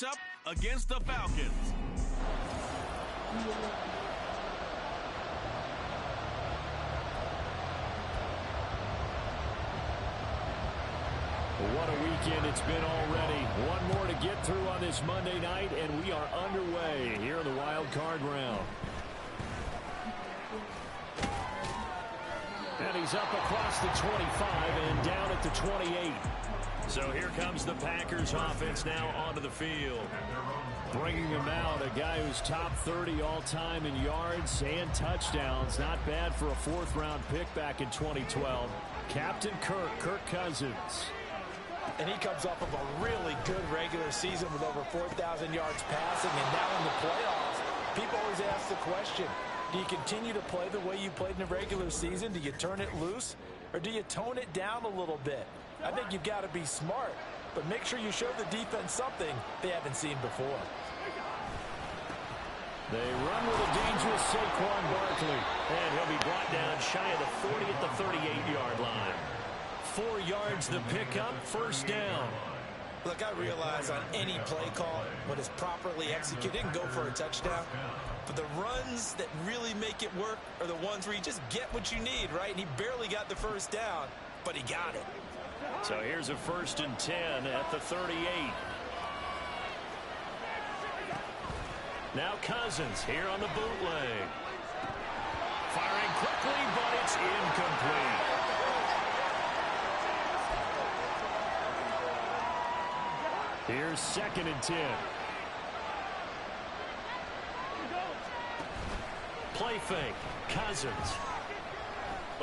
Up against the Falcons. What a weekend it's been already. One more to get through on this Monday night, and we are underway here in the wild card round. And he's up across the 25 and down at the 28. So here comes the Packers offense now onto the field. Bringing him out, a guy who's top 30 all-time in yards and touchdowns. Not bad for a fourth-round pick back in 2012. Captain Kirk Cousins. And he comes off of a really good regular season with over 4,000 yards passing. And now in the playoffs, people always ask the question, do you continue to play the way you played in the regular season? Do you turn it loose? Or do you tone it down a little bit? I think you've got to be smart, but make sure you show the defense something they haven't seen before. They run with a dangerous Saquon Barkley. And he'll be brought down shy of the 40 at the 38-yard line. 4 yards the pickup, first down. Look, I realize on any play call, when it's properly executed, and go for a touchdown. But the runs that really make it work are the ones where you just get what you need, right? And he barely got the first down, but he got it. So here's a 1st and 10 at the 38. Now Cousins here on the bootleg. Firing quickly, but it's incomplete. Here's 2nd and 10. Play fake. Cousins.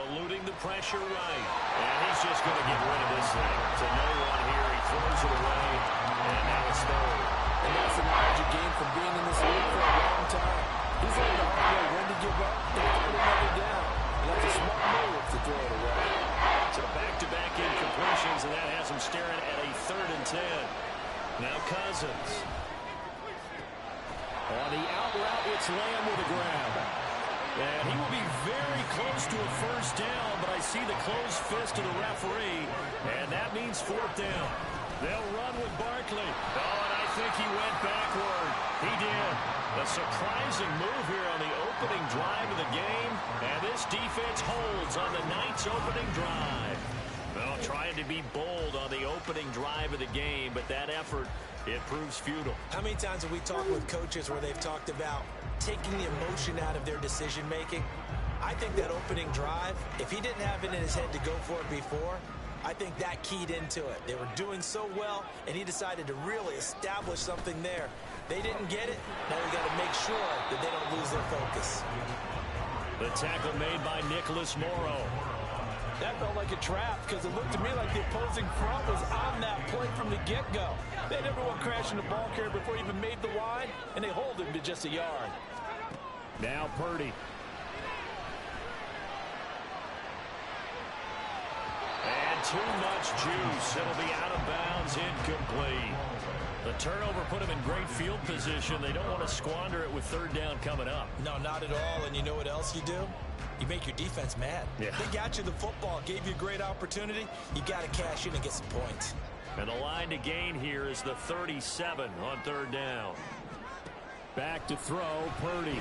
Eluding the pressure right. And he's just going to get rid of this thing. To no one here. He throws it away. And now it's 3rd. And that's the knowledge you gain from being in this league for a long time. He's learned the hard way when to give up and put another down. And that's a smart move to throw it away. So back-to-back incompletions, and that has him staring at a 3rd and 10. Now Cousins. On the out route, it's Lamb with a grab. And he will be very close to a first down, but I see the closed fist of the referee, and that means 4th down. They'll run with Barkley. Oh, and I think he went backward. He did. A surprising move here on the opening drive of the game, and this defense holds on the night's opening drive. Well, trying to be bold on the opening drive of the game, but that effort, it proves futile. How many times have we talked with coaches where they've talked about taking the emotion out of their decision-making? I think that opening drive, if he didn't have it in his head to go for it before, I think that keyed into it. They were doing so well, and he decided to really establish something there. They didn't get it. Now we got to make sure that they don't lose their focus. The tackle made by Nicholas Morrow. That felt like a trap because it looked to me like the opposing front was on that play from the get-go. They had everyone crashing the ball carrier before he even made the line, and they hold him to just a yard. Now Purdy. And too much juice. It'll be out of bounds, incomplete. The turnover put him in great field position. They don't want to squander it with 3rd down coming up. No, not at all. And you know what else you do? You make your defense mad. Yeah. They got you the football, gave you a great opportunity. You got to cash in and get some points. And the line to gain here is the 37 on 3rd down. Back to throw, Purdy.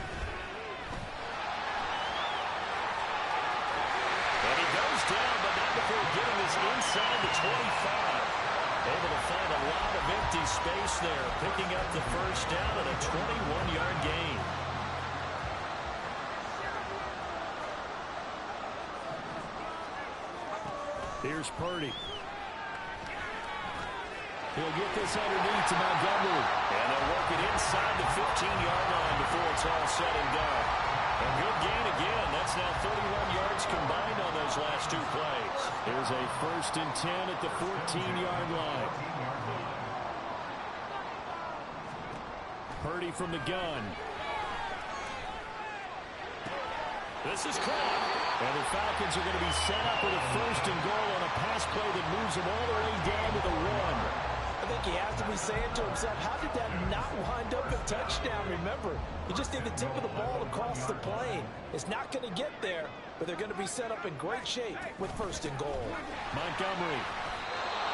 And he goes down, but not before getting this inside the 25. Able to find a lot of empty space there, picking up the first down and a 21-yard gain. Here's Purdy. He'll get this underneath to Montgomery. And they'll work it inside the 15-yard line before it's all said and done. A good gain again. That's now 31 yards combined on those last 2 plays. Here's a 1st and 10 at the 14-yard line. Purdy from the gun. This is caught. And the Falcons are going to be set up with a 1st and goal on a pass play that moves them all the way down to the 1. I think he has to be saying to himself, how did that not wind up a touchdown? Remember, he just did the tip of the ball across the plane. It's not going to get there, but they're going to be set up in great shape with 1st and goal. Montgomery.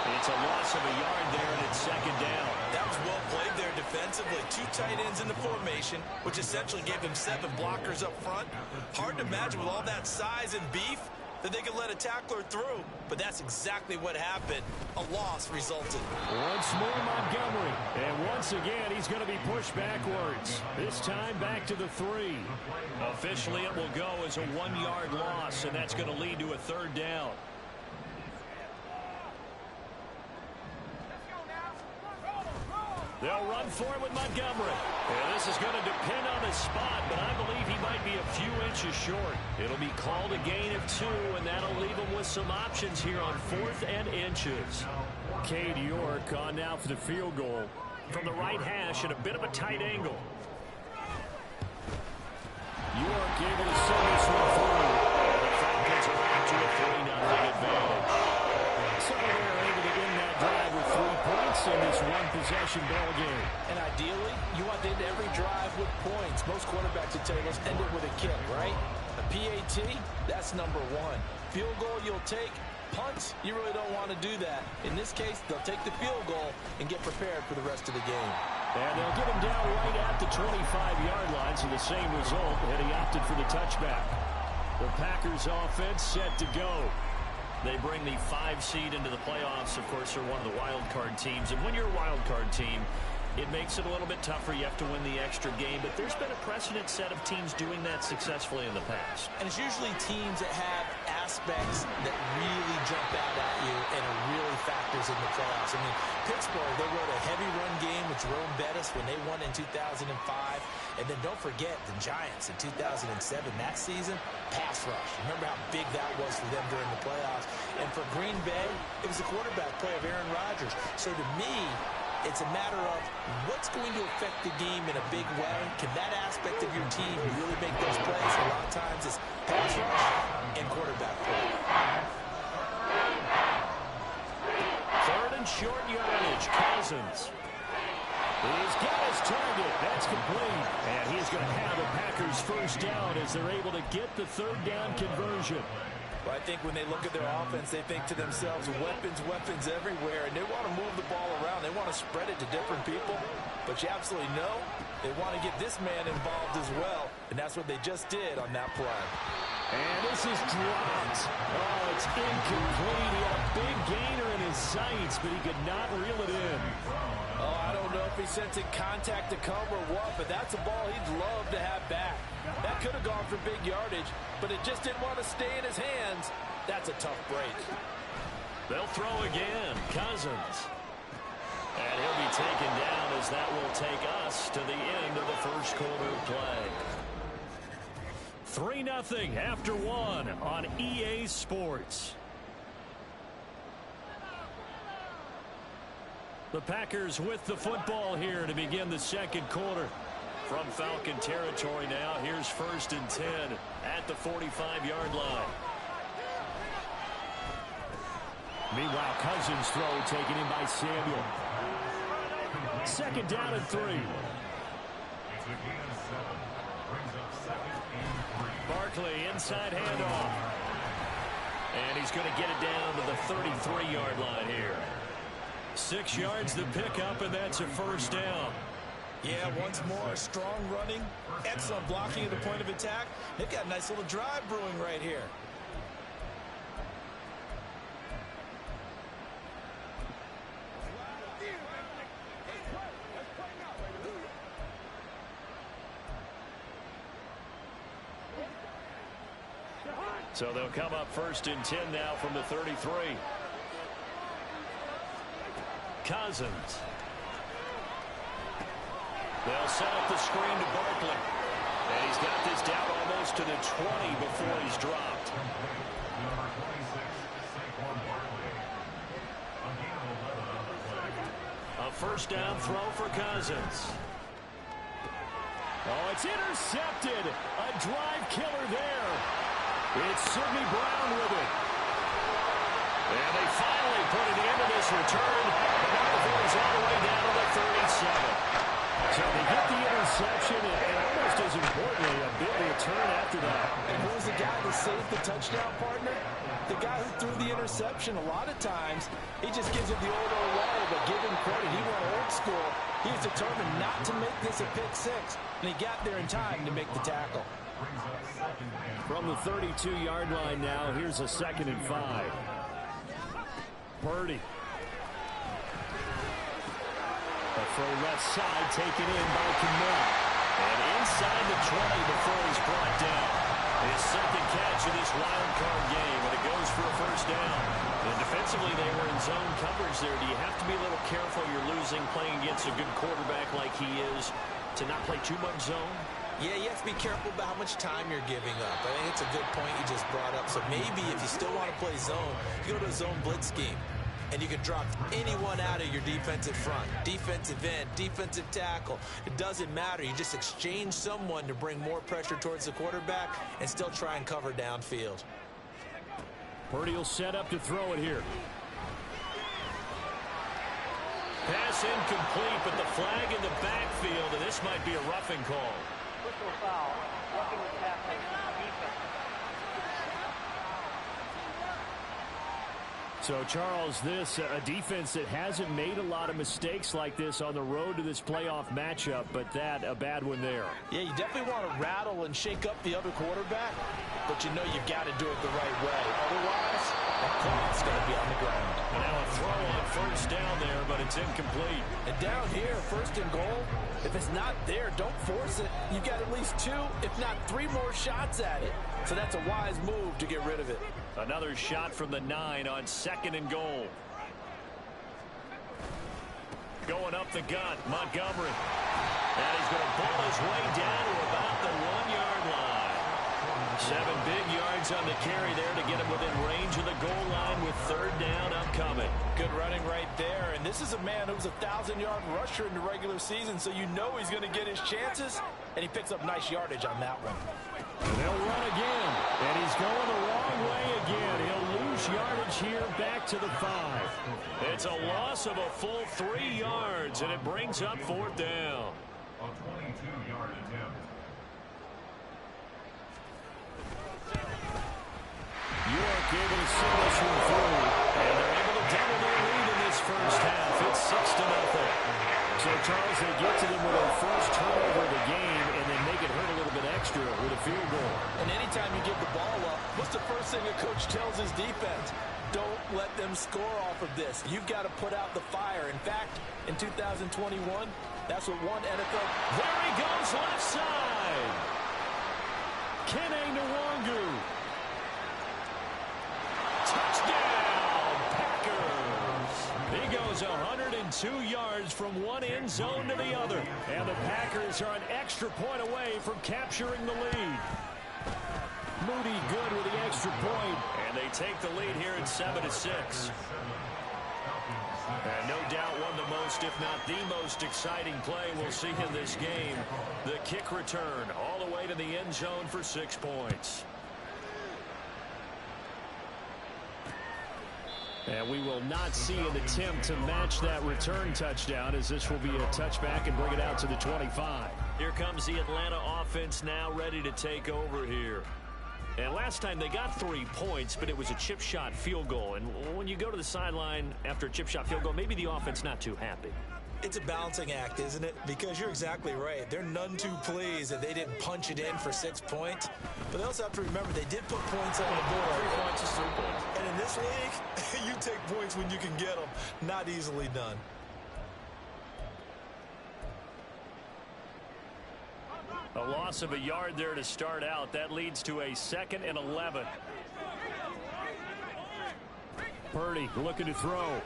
It's a loss of a yard there, and it's second down. That was well played there defensively. 2 tight ends in the formation, which essentially gave them 7 blockers up front. Hard to imagine with all that size and beef that they could let a tackler through, but that's exactly what happened. A loss resulted. Once more Montgomery, and once again he's going to be pushed backwards. This time back to the 3. Officially it will go as a 1-yard loss, and that's going to lead to a third down. They'll run for it with Montgomery. And this is going to depend on the spot, but I believe he might be a few inches short. It'll be called a gain of 2, and that'll leave him with some options here on 4th and inches. Cade York on now for the field goal from the right hash at a bit of a tight angle. York able to send this one through. The Falcons are back to a 3-0 advantage. So they're able to end that drive with 3 points in this one-possession ball game. And ideally, you want to end every drive with points. Most quarterbacks would tell you, let's end it with a kick, right? A PAT, that's number 1. Field goal you'll take. Punts, you really don't want to do that. In this case, they'll take the field goal and get prepared for the rest of the game. And they'll get him down right at the 25-yard line, so the same result, and he opted for the touchback. The Packers offense set to go. They bring the 5 seed into the playoffs. Of course, they're one of the wild card teams. And when you're a wild card team, it makes it a little bit tougher. You have to win the extra game. But there's been a precedent set of teams doing that successfully in the past. And it's usually teams that have aspects that really jump out at you and it really factors in the playoffs. I mean, Pittsburgh, they rode a heavy run game with Jerome Bettis when they won in 2005. And then don't forget the Giants in 2007, that season, pass rush. Remember how big that was for them during the playoffs. And for Green Bay, it was the quarterback play of Aaron Rodgers. So to me, it's a matter of what's going to affect the game in a big way. Can that aspect of your team really make those plays? A lot of times it's pass rush and quarterback play. 3rd and short yardage. Cousins. He's got his target. That's complete. And he's going to have the Packers first down as they're able to get the 3rd down conversion. Well, I think when they look at their offense, they think to themselves, weapons, weapons everywhere, and they want to move the ball around. They want to spread it to different people, but you absolutely know they want to get this man involved as well, and that's what they just did on that play. And this is dropped. Oh, it's incomplete. He had a big gainer in his sights, but he could not reel it in. Oh, I don't know if he's sensing contact to come or what, but that's a ball he'd love to have back. That could have gone for big yardage, but it just didn't want to stay in his hands. That's a tough break. They'll throw again. Cousins. And he'll be taken down as that will take us to the end of the first quarter of play. 3-0 after 1 on EA Sports. The Packers with the football here to begin the second quarter. From Falcon territory now, here's 1st and 10 at the 45-yard line. Meanwhile, Cousins' throw taken in by Samuel. 2nd down and 3. Barkley inside handoff. And he's going to get it down to the 33-yard line here. 6 yards the pickup, and that's a first down. Yeah, once more, strong running, excellent blocking at the point of attack. They've got a nice little drive brewing right here. So they'll come up 1st and 10 now from the 33. Cousins. They'll set up the screen to Barkley. And he's got this down almost to the 20 before he's dropped. A first down throw for Cousins. Oh, it's intercepted. A drive killer there. It's Sidney Brown with it. And they finally put an end to this return. And now the ball is all the way down to the 37. So they get the interception, and almost as importantly, a big return after that. And who's the guy that saved the touchdown, partner? the guy who threw the interception, a lot of times, he just gives it the old way, but give him credit. He went old school. He's determined not to make this a pick six, and he got there in time to make the tackle. From the 32-yard line now, here's a 2nd and 5. Purdy. A throw left side, taken in by Kmet. And inside the 20 before he's brought down. His 2nd catch of this wild card game, and it goes for a 1st down. And defensively, they were in zone coverage there. Do you have to be a little careful? You're losing, playing against a good quarterback like he is, to not play too much zone? Yeah, you have to be careful about how much time you're giving up. I think it's a good point you just brought up. So maybe if you still want to play zone, you go to a zone blitz scheme. And you can drop anyone out of your defensive front. Defensive end, defensive tackle. It doesn't matter. You just exchange someone to bring more pressure towards the quarterback and still try and cover downfield. Purdy will set up to throw it here. Pass incomplete, but the flag in the backfield, and this might be a roughing call. Personal foul, roughing the tackle, defense. So, Charles, this a defense that hasn't made a lot of mistakes like this on the road to this playoff matchup, but that a bad one there. Yeah, you definitely want to rattle and shake up the other quarterback, but you know you've got to do it the right way. Otherwise, that clock's going to be on the ground. And now a throw on 1st down there, but it's incomplete. And down here, 1st and goal, if it's not there, don't force it. You've got at least 2, if not 3 more shots at it. So that's a wise move to get rid of it. Another shot from the 9 on 2nd and goal. Going up the gut, Montgomery. And he's going to pull his way down to about the 1-yard line. 7 big yards on the carry there to get him within range of the goal line with 3rd down upcoming. Good running right there. And this is a man who's a 1,000-yard rusher in the regular season, so you know he's going to get his chances, and he picks up nice yardage on that one. And they'll run again, and he's going the wrong way again. He'll lose yardage here back to the 5. It's a loss of a full 3 yards, and it brings up 4th down. A 22-yard attempt. York able to see this one through, and they're able to double their lead in this 1st half. It's 6-0. So, Charles, they get to them with their 1st turnover of the game, and then make it hurt a little bit extra with a field goal. And anytime you give the ball up, what's the first thing a coach tells his defense? Don't let them score off of this. You've got to put out the fire. In fact, in 2021, that's what one NFL... There he goes, left side. Kene Nwangu. Touchdown, Packers. He goes 102 yards from one end zone to the other. And the Packers are an extra point away from capturing the lead. Moody good with the extra point. And they take the lead here at 7-6. And no doubt one of the most, if not the most exciting play we'll see in this game. The kick return all the way to the end zone for 6 points. And we will not see an attempt to match that return touchdown, as this will be a touchback and bring it out to the 25. Here comes the Atlanta offense now ready to take over here. And last time they got 3 points, but it was a chip shot field goal. And when you go to the sideline after a chip shot field goal, maybe the offense not too happy. It's a balancing act, isn't it? Because you're exactly right. They're none too pleased that they didn't punch it in for 6 points. But they also have to remember they did put points on the board. 3 points is 3 points. And in this league, you take points when you can get them. Not easily done. A loss of a yard there to start out. That leads to a 2nd and 11. Purdy looking to throw.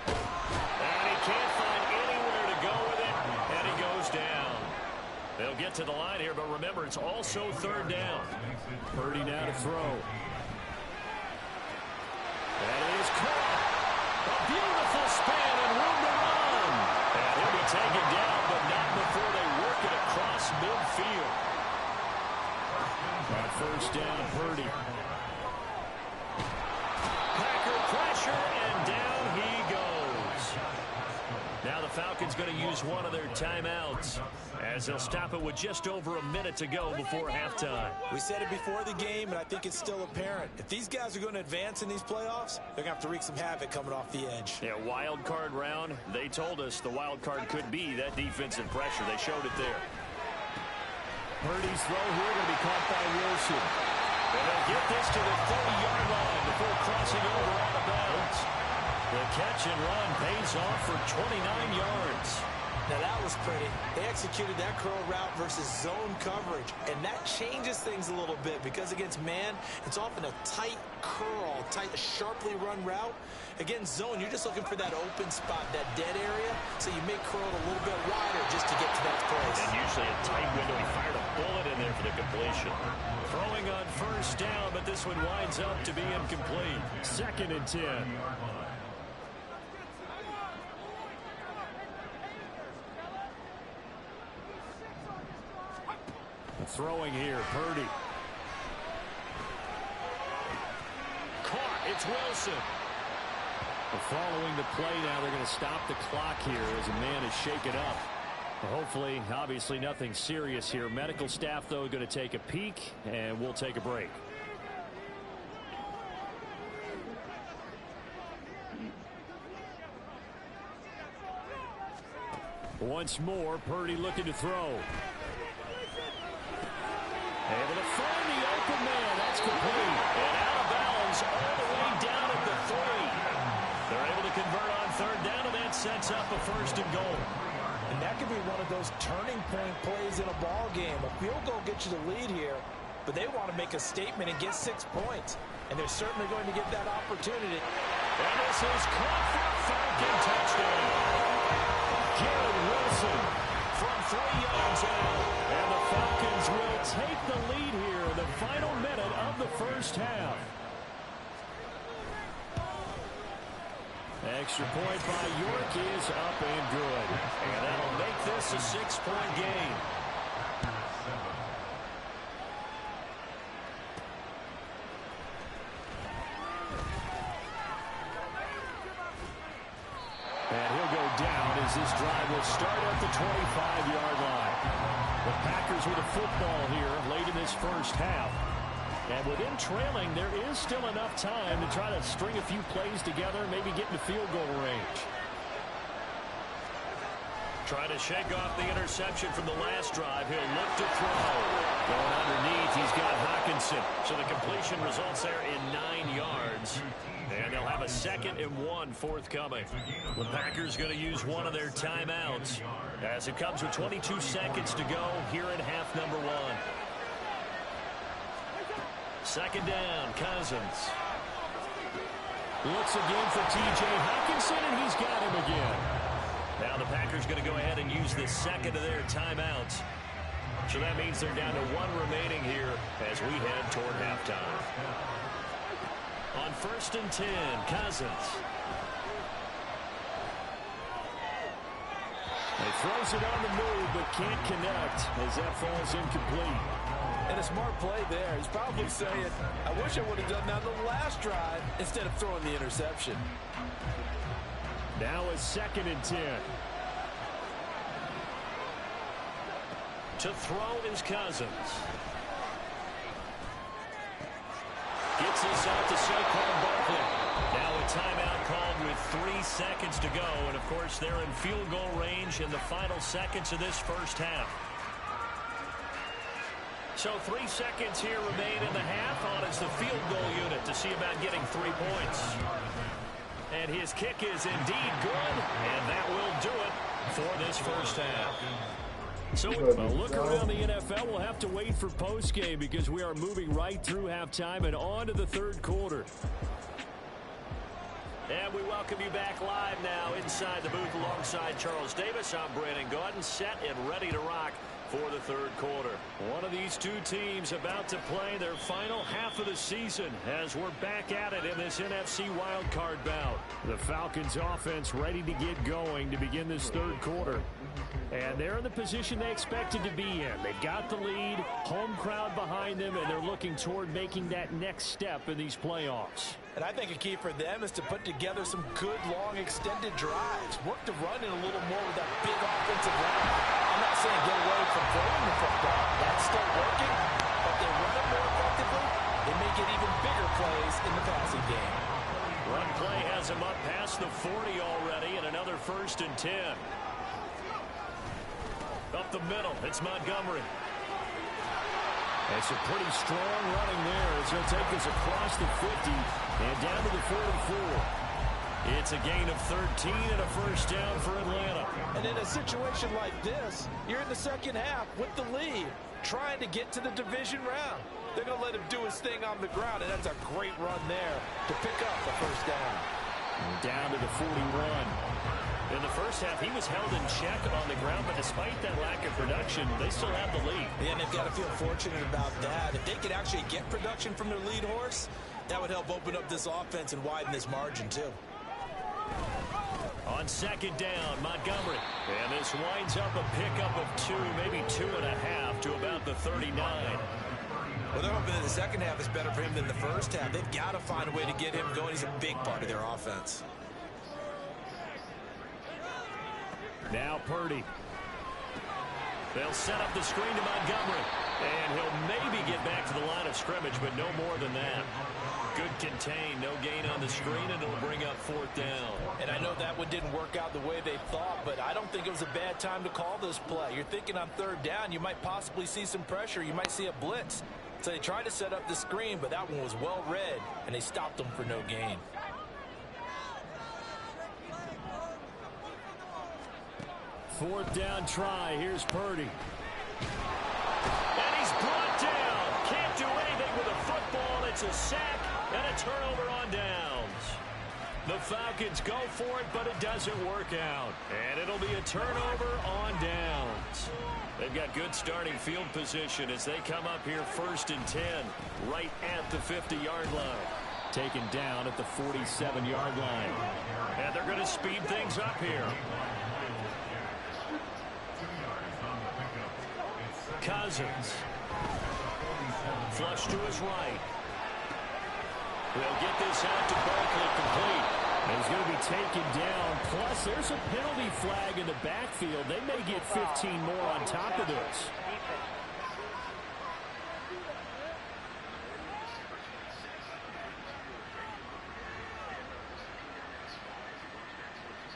And he can't find anywhere to go with it. And he goes down. They'll get to the line here, but remember, it's also 3rd down. Purdy now to throw. And it is caught. A beautiful span and room to run. And he'll be taken down, but not before they work it across midfield. On 1st down, Purdy. Packer pressure, and down he goes. Now the Falcons going to use one of their timeouts as they'll stop it with just over a minute to go before halftime. We said it before the game, and I think it's still apparent. If these guys are going to advance in these playoffs, they're going to have to wreak some havoc coming off the edge. Yeah, wild card round. They told us the wild card could be that defensive pressure. They showed it there. Purdy's throw here going to be caught by Wilson. And they'll get this to the 30-yard line before crossing over out of bounds. The catch and run pays off for 29 yards. Now that was pretty. They executed that curl route versus zone coverage, and that changes things a little bit because against man, it's often a tight curl, sharply run route. Against zone, you're just looking for that open spot, that dead area, so you make curl a little bit wider just to get to that place. And usually a tight window. He fired a bullet in there for the completion. Throwing on first down, but this one winds up to be incomplete. 2nd and 10. Throwing here, Purdy. Caught. It's Wilson. Following the play now, they're going to stop the clock here as a man is shaken up. Hopefully, obviously nothing serious here. Medical staff, though, going to take a peek, and we'll take a break. Once more, Purdy looking to throw. Able to find the open man. That's complete. And out of bounds all the way down at the 3. They're able to convert on 3rd down, and that sets up a 1st and goal. And that could be one of those turning point plays in a ball game. A field goal gets you the lead here, but they want to make a statement and get 6 points. And they're certainly going to get that opportunity. And this is caught for a Falcon touchdown. Garrett Wilson from 3 yards out. And the Falcons will take the lead here in the final minute of the first half. Extra point by York is up and good. And that'll make this a 6-point game. And he'll go down as this drive will start at the 25-yard line. The Packers with a football here late in this first half. And within trailing, there is still enough time to try to string a few plays together, maybe get into field goal range. Trying to shake off the interception from the last drive. He'll look to throw. Going underneath, he's got Hockenson. So the completion results there in 9 yards. And they'll have a 2nd and 1 forthcoming. The Packers going to use one of their timeouts as it comes with 22 seconds to go here in half number 1. 2nd down, Cousins. Looks again for T.J. Hockenson, and he's got him again. Now the Packers going to go ahead and use the 2nd of their timeouts. So that means they're down to 1 remaining here as we head toward halftime. On 1st and 10, Cousins. He throws it on the move, but can't connect as that falls incomplete. And a smart play there. He's probably saying, I wish I would have done that on the last drive instead of throwing the interception. Now a 2nd and 10. To throw is Cousins. Gets this out to Saquon Barkley. Now a timeout called with 3 seconds to go. And, of course, they're in field goal range in the final seconds of this first half. So 3 seconds here remain in the half on as the field goal unit to see about getting 3 points. And his kick is indeed good, and that will do it for this first half. So a look around the NFL. We'll have to wait for postgame because we are moving right through halftime and on to the 3rd quarter. And we welcome you back live now inside the booth alongside Charles Davis. I'm Brandon Gaudin, set and ready to rock for the 3rd quarter. One of these two teams about to play their final half of the season as we're back at it in this NFC wildcard bout. The Falcons offense ready to get going to begin this 3rd quarter. And they're in the position they expected to be in. They've got the lead, home crowd behind them, and they're looking toward making that next step in these playoffs. And I think a key for them is to put together some good, long, extended drives. Work the run in a little more with that big offensive line. I'm not saying get away from throwing the football. That's still working. But they run it more effectively, they may get even bigger plays in the passing game. Run play has him up past the 40 already, and another 1st and 10. Up the middle, it's Montgomery. It's a pretty strong running there as he'll take this across the 50 and down to the 44. It's a gain of 13 and a 1st down for Atlanta. And in a situation like this, you're in the second half with the lead, trying to get to the division round. They're going to let him do his thing on the ground, and that's a great run there to pick up the 1st down. And down to the 41. In the first half, he was held in check on the ground, but despite that lack of production, they still have the lead. Yeah, and they've got to feel fortunate about that. If they could actually get production from their lead horse, that would help open up this offense and widen this margin, too. On 2nd down, Montgomery. And this winds up a pickup of 2, maybe 2.5 to about the 39. Well, they're hoping that the second half is better for him than the first half. They've got to find a way to get him going. He's a big part of their offense. Now Purdy. They'll set up the screen to Montgomery. And he'll maybe get back to the line of scrimmage, but no more than that. Good contain, no gain on the screen, and it'll bring up 4th down. And I know that one didn't work out the way they thought, but I don't think it was a bad time to call this play. You're thinking on 3rd down, you might possibly see some pressure. You might see a blitz. So they tried to set up the screen, but that one was well read, and they stopped them for no gain. Fourth down try. Here's Purdy. And he's brought down. Can't do anything with a football. It's a sack and a turnover on downs. The Falcons go for it, but it doesn't work out. And it'll be a turnover on downs. They've got good starting field position as they come up here 1st and 10, right at the 50-yard line. Taken down at the 47-yard line. And they're going to speed things up here. Cousins. Flush to his right. They'll get this out to Barkley complete. And he's going to be taken down. Plus, there's a penalty flag in the backfield. They may get 15 more on top of this.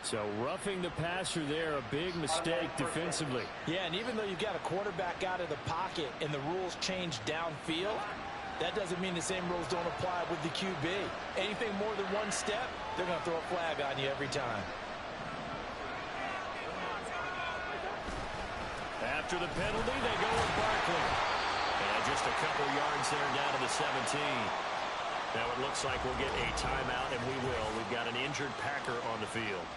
So roughing the passer there, a big mistake defensively. Yeah, and even though you've got a quarterback out of the pocket and the rules change downfield, that doesn't mean the same rules don't apply with the QB. Anything more than one step, they're going to throw a flag on you every time. After the penalty, they go with Barkley. And just a couple yards there down to the 17. Now it looks like we'll get a timeout, and we will. We've got an injured Packer on the field.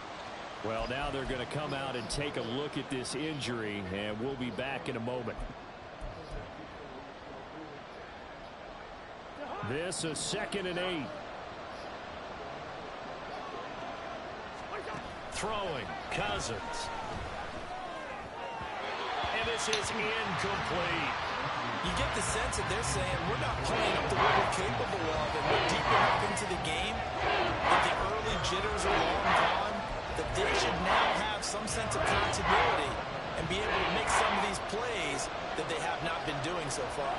Well, now they're going to come out and take a look at this injury, and we'll be back in a moment. This is 2nd and 8. Throwing, Cousins. And this is incomplete. You get the sense that they're saying we're not playing up to what we're capable of, and we're deep enough into the game that the early jitters are long gone, that they should now have some sense of continuity and be able to make some of these plays that they have not been doing so far.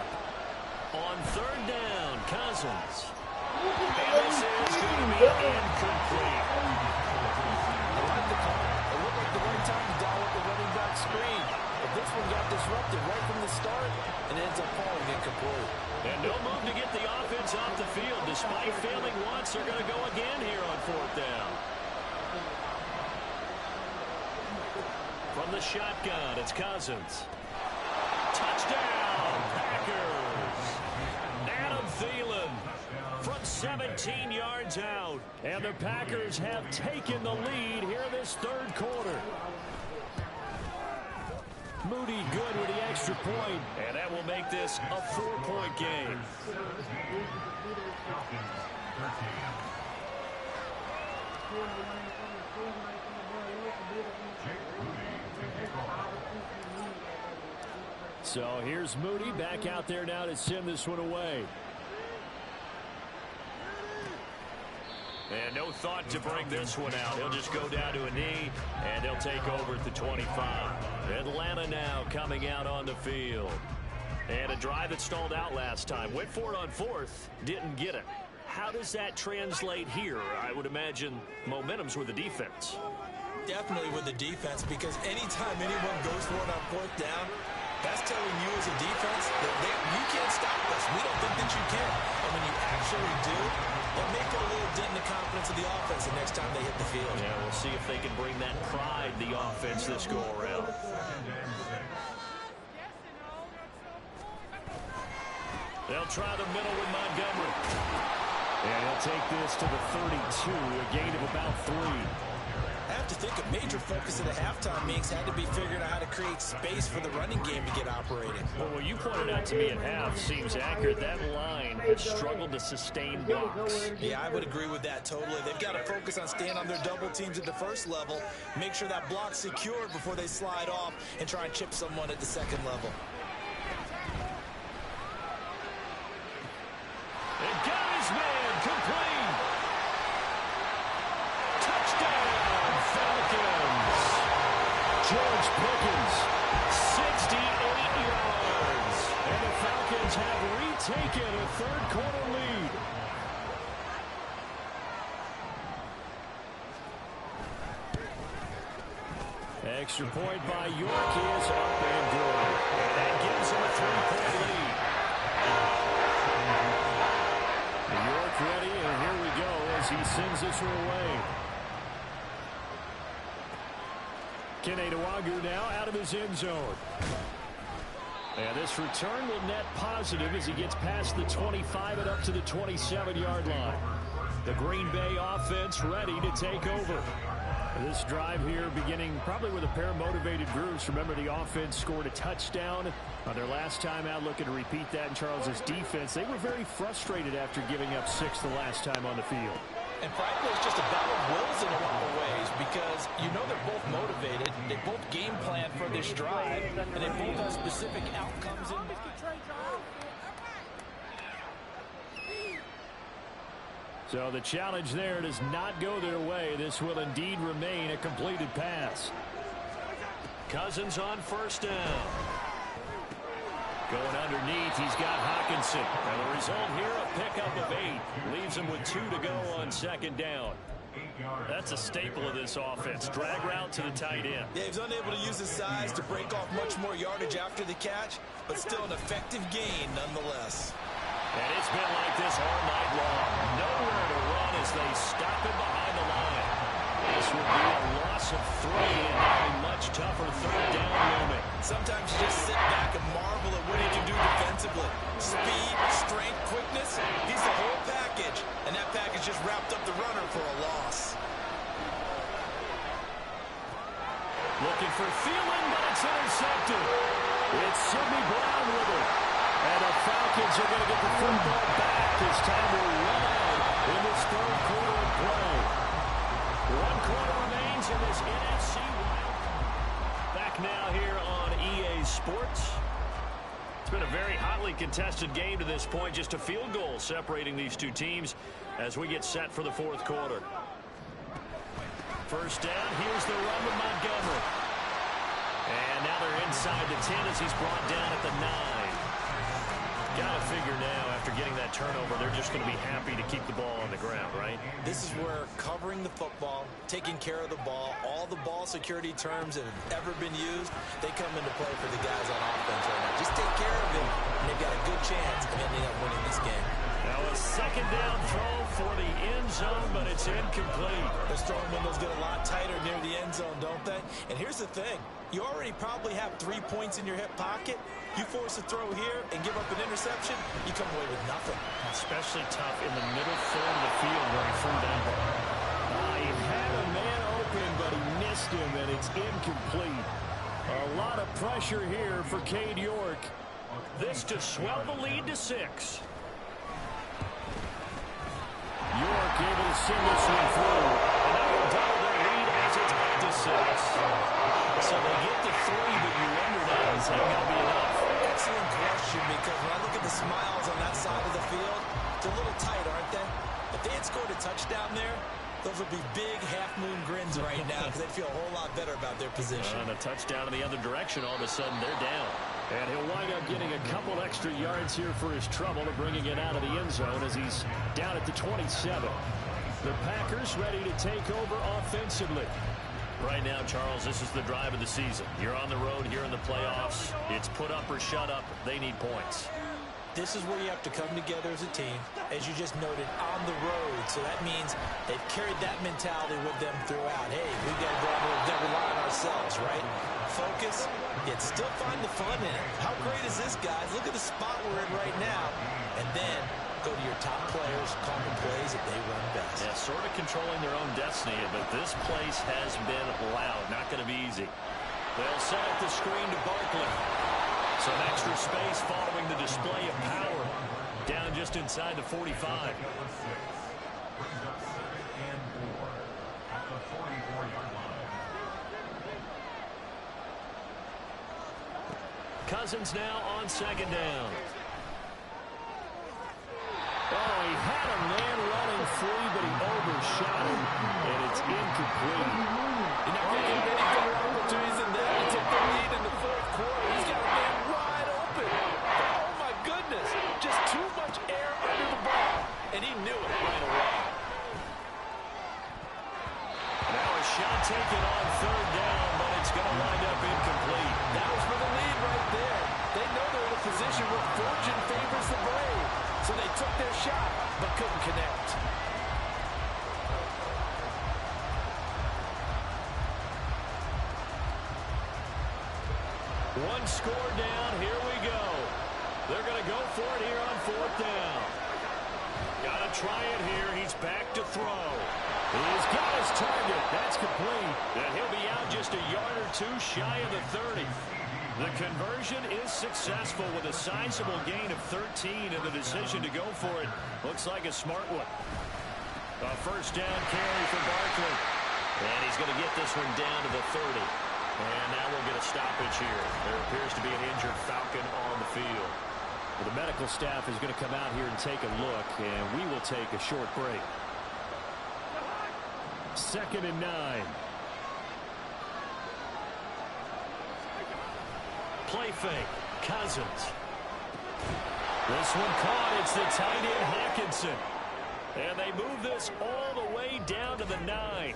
On 3rd down, Cousins. And this is going to be incomplete. I like the call. It looked like the right time to dial up the running back screen. But this one got disrupted right from the start and ends up falling incomplete. And no move to get the offense off the field. Despite failing once, they're going to go again here on 4th down. From the shotgun, it's Cousins. Touchdown, Packers. Adam Thielen from 17 yards out. And the Packers have taken the lead here this 3rd quarter. Moody good with the extra point, and that will make this a 4-point game. So here's Moody back out there now to send this one away. And no thought to bring this one out. He'll just go down to a knee, and they'll take over at the 25. Atlanta now coming out on the field. And a drive that stalled out last time. Went for it on fourth, didn't get it. How does that translate here? I would imagine momentum's with the defense. Definitely with the defense, because anytime anyone goes for it on fourth down, that's telling you as a defense that you can't stop us. We don't think that you can. And when you actually do, it may put a little dent in the confidence of the offense the next time they hit the field. Yeah, we'll see if they can bring that pride, the offense, this go around. They'll try the middle with Montgomery. And he'll take this to the 32, a gain of about 3. I have to think a major focus of the halftime meetings had to be figuring out how to create space for the running game to get operating. Well, what you pointed out to me at half seems accurate. That line has struggled to sustain blocks. Yeah, I would agree with that totally. They've got to focus on staying on their double teams at the first level, make sure that block's secured before they slide off and try and chip someone at the second level. And got his man complete. Touchdown, Falcons. George Pickens, 68 yards. And the Falcons have retaken a third-quarter lead. Extra point by York is up and good. And that gives him a 3-point lead. York ready, and here we go as he sends this one away. Kene Nwangwu now out of his end zone. And this return will net positive as he gets past the 25 and up to the 27-yard line. The Green Bay offense ready to take over. This drive here beginning probably with a pair of motivated groups. Remember, the offense scored a touchdown on their last time out, looking to repeat that in Charles's defense. They were very frustrated after giving up 6 the last time on the field. And frankly, it's just a battle of wills in a lot of ways because you know they're both motivated, they both game plan for this drive, and they both have specific outcomes in mind. So the challenge there does not go their way. This will indeed remain a completed pass. Cousins on first down. Going underneath, he's got Hockenson. And the result here, a pickup of 8. Leaves him with 2 to go on second down. That's a staple of this offense. Drag route to the tight end. Yeah, he's unable to use his size to break off much more yardage after the catch, but still an effective gain nonetheless. And it's been like this all night long. Nowhere to run as they stop him behind the line. This would be a loss of 3 and a much tougher third down moment. Sometimes you just sit back and marvel at what he can do defensively. Speed, strength, quickness, he's the whole package. And that package just wrapped up the runner for a loss. Looking for Thielen, but it's intercepted. It's Sidney Brown with it. And the Falcons are going to get the football back as time will run out in this third quarter of play. 1 quarter remains in this NFC Wild. Back now here on EA Sports. It's been a very hotly contested game to this point. Just a field goal separating these two teams as we get set for the fourth quarter. First down, here's the run with Montgomery. And now they're inside the 10 as he's brought down at the 9. Got to figure now, after getting that turnover, they're just going to be happy to keep the ball on the ground, right? This is where covering the football, taking care of the ball, all the ball security terms that have ever been used, they come into play for the guys on offense right now. Just take care of it, and they've got a good chance of ending up winning this game. Now a second down throw for the end zone, but it's incomplete. Those throwing windows get a lot tighter near the end zone, don't they? And here's the thing. You already probably have 3 points in your hip pocket. You force a throw here and give up an interception, you come away with nothing. Especially tough in the middle third of the field where he threw that ball. He had a man open, but he missed him, and it's incomplete. A lot of pressure here for Cade York. This to swell the lead to 6. York able to send this one through. And now will double their lead as it's back to 6. So they get to 3, but you wonder now, is that going to be enough? Excellent question, because when I look at the smiles on that side of the field, They're a little tight, aren't they? If they had scored a touchdown there, those would be big half-moon grins right now because they'd feel a whole lot better about their position. And a touchdown in the other direction, all of a sudden they're down. And he'll wind up getting a couple extra yards here for his trouble and bringing it out of the end zone as he's down at the 27. The Packers ready to take over offensively. Right now, Charles, this is the drive of the season. You're on the road here in the playoffs. It's put up or shut up. They need points. This is where you have to come together as a team, as you just noted, on the road. So that means they've carried that mentality with them throughout. Hey, we've got to go out there and rely on ourselves, right? Focus, yet still find the fun in it. How great is this, guys? Look at the spot we're in right now. And then go to your top players, call the plays that they run best. Yeah, sort of controlling their own destiny, but this place has been loud. Not going to be easy. They'll set up the screen to Barkley. Some extra space following the display of power. Down just inside the 45. Brings up 2nd and 4 at the 44-yard line. Cousins now on 2nd down. Oh, he had a man running free, but he overshot him, and it's incomplete. You're not going to get many better opportunities than that. He took the lead in the 4th quarter. He's got a man wide open. Oh, my goodness. Just too much air under the ball, and he knew it right away. Now a shot taken on 3rd down, but it's going to wind up incomplete. That was for the lead right there. They know they're in a position where fortune favors the brave. So they took their shot, but couldn't connect. One score down. Here we go. They're going to go for it here on 4th down. Got to try it here. He's back to throw. He's got his target. That's complete. And he'll be out just a yard or two shy of the 30. The conversion is successful with a sizable gain of 13, and the decision to go for it looks like a smart one. A 1st down carry for Barkley. And he's going to get this one down to the 30. And now we'll get a stoppage here. There appears to be an injured Falcon on the field. Well, the medical staff is going to come out here and take a look, and we will take a short break. 2nd and 9. Play fake. Cousins. This one caught. It's the tight end Hawkinson. And they move this all the way down to the 9.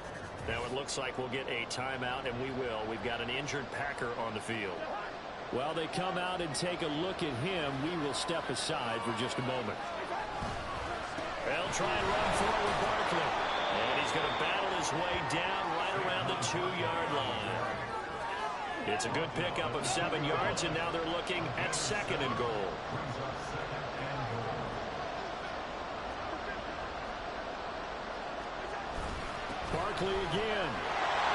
Now it looks like we'll get a timeout, and we will. We've got an injured Packer on the field. While they come out and take a look at him, we will step aside for just a moment. They'll try and run forward Barkley. And he's going to battle his way down right around the 2-yard line. It's a good pickup of 7 yards, and now they're looking at 2nd and goal. Barkley again.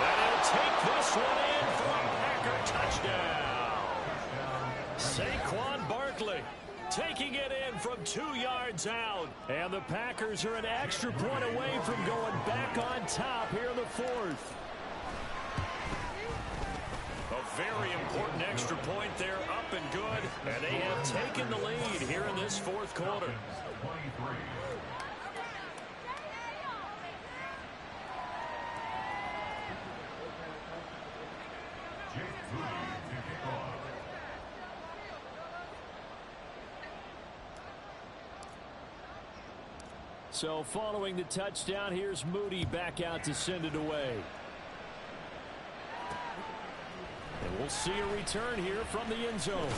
And he'll take this one in for a Packer touchdown. Saquon Barkley taking it in from 2 yards out. And the Packers are an extra point away from going back on top here in the 4th. A very important extra point there, up and good. And they have taken the lead here in this 4th quarter. 23. So following the touchdown, here's Moody back out to send it away. And we'll see a return here from the end zone.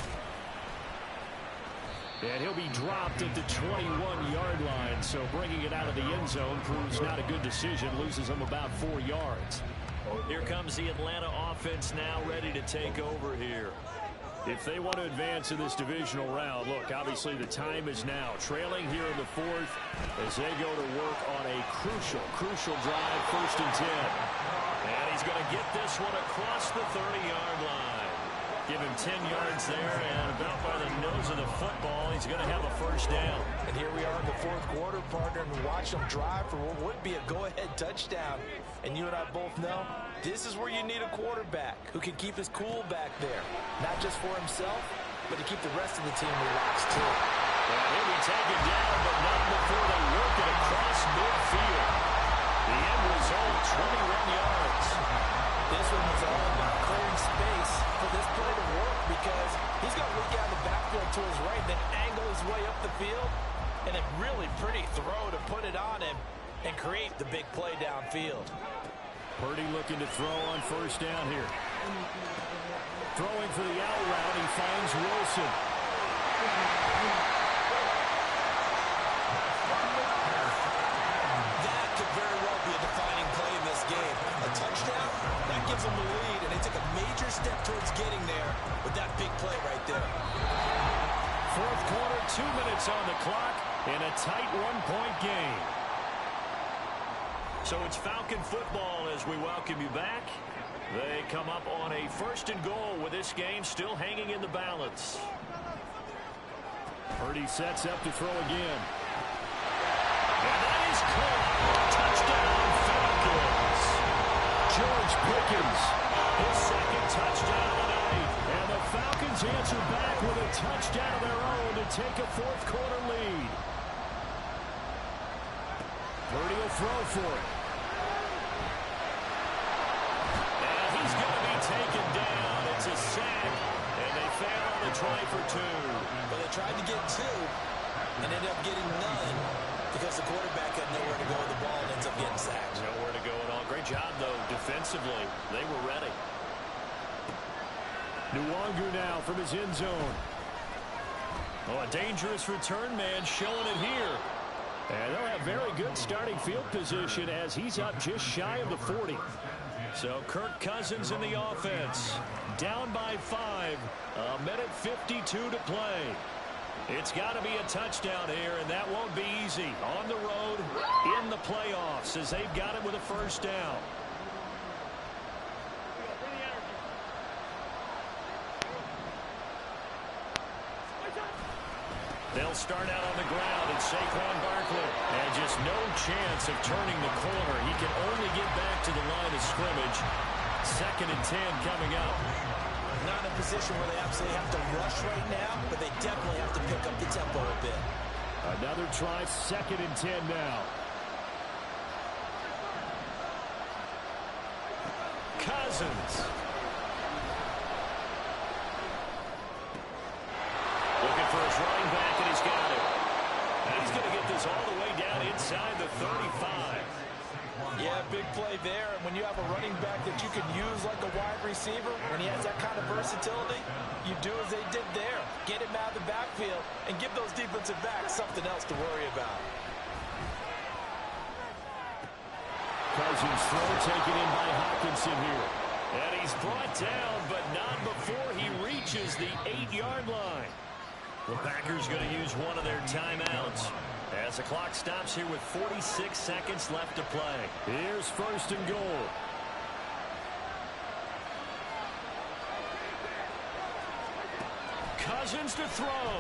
And he'll be dropped at the 21-yard line. So bringing it out of the end zone proves not a good decision. Loses him about 4 yards. Here comes the Atlanta offense now ready to take over here. If they want to advance in this divisional round, look, obviously the time is now. Trailing here in the 4th as they go to work on a crucial drive, 1st and 10. And he's going to get this one across the 30-yard line. Give him 10 yards there, and about by the nose of the football, he's going to have a 1st down. And here we are in the 4th quarter, partner, and watch them drive for what would be a go-ahead touchdown. And you and I both know this is where you need a quarterback who can keep his cool back there. Not just for himself, but to keep the rest of the team relaxed too. And he'll be taken down, but not before they work it across midfield. The end result, 21 yards. This one was all about clearing space for this play to work because he's going to look out the backfield to his right, then angle his way up the field, and a really pretty throw to put it on him and create the big play downfield. Purdy looking to throw on first down here. Throwing for the out route, he finds Wilson. That could very well be a defining play in this game. A touchdown, that gives them the lead, and they took a major step towards getting there with that big play right there. Fourth quarter, 2 minutes on the clock in a tight one-point game. So it's Falcon football as we welcome you back. They come up on a first and goal with this game still hanging in the balance. Purdy sets up to throw again. And that is caught. Touchdown, Falcons. George Pickens, his second touchdown tonight. And the Falcons answer back with a touchdown of their own to take a fourth quarter lead. Purdy will throw for it. And he's going to be taken down. It's a sack, and they fail on the try for 2. But they tried to get 2 and ended up getting none because the quarterback had nowhere to go with the ball and ends up getting sacked. Nowhere to go at all. Great job, though, defensively. They were ready. Nwangu now from his end zone. Oh, a dangerous return man showing it here. And they'll have very good starting field position as he's up just shy of the 40. So Kirk Cousins in the offense. Down by 5. A minute 52 to play. It's got to be a touchdown here, and that won't be easy. On the road, in the playoffs, as they've got it with a first down. They'll start out on the ground, and Saquon Barkley. And just no chance of turning the corner. He can only get back to the line of scrimmage. 2nd and 10 coming up. Not in a position where they absolutely have to rush right now, but they definitely have to pick up the tempo a bit. Another try, 2nd and 10 now. Cousins. Looking for his running back, and he's got it. And he's going to get this all the way down inside the 35. Yeah, big play there. And when you have a running back that you can use like a wide receiver, when he has that kind of versatility, you do as they did there. Get him out of the backfield and give those defensive backs something else to worry about. Cousins throw taken in by Hockenson here. And he's brought down, but not before he reaches the 8-yard line. The Packers going to use one of their timeouts as the clock stops here with 46 seconds left to play. Here's first and goal. Cousins to throw.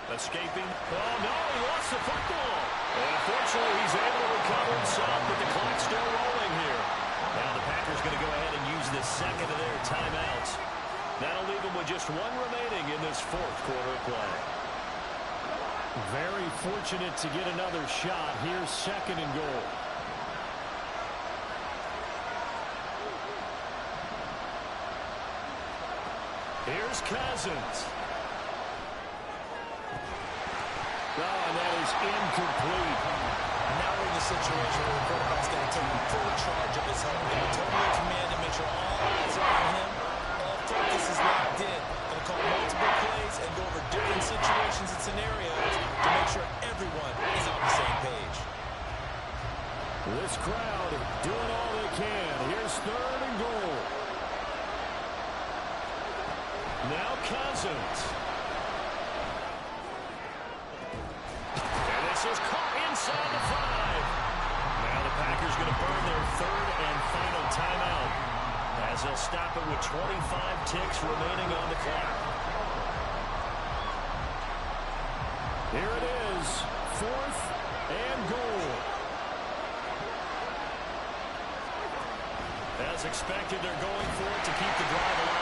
Escaping. Oh, no, he lost the football. And unfortunately, he's able to recover himself, but the clock's still rolling here. Now the Packers going to go ahead and use the second of their timeouts. That'll leave them with just one remaining in this fourth quarter of play. Very fortunate to get another shot. Here's 2nd and goal. Here's Cousins. Oh, and that is incomplete. Now we're in the situation where the quarterback's going to take full charge of his home. Going to totally in command and make sure all eyes are on him. All focus is locked in. Going to call multiple plays and go over different situations and scenarios to make sure everyone is on the same page. This crowd doing all they can. Here's 3rd and goal. Now Cousins. And this is caught inside the 5. Now the Packers going to burn their 3rd and final timeout as they'll stop it with 25 ticks remaining on the clock. Here it is, 4th and goal. As expected, they're going for it to keep the drive alive.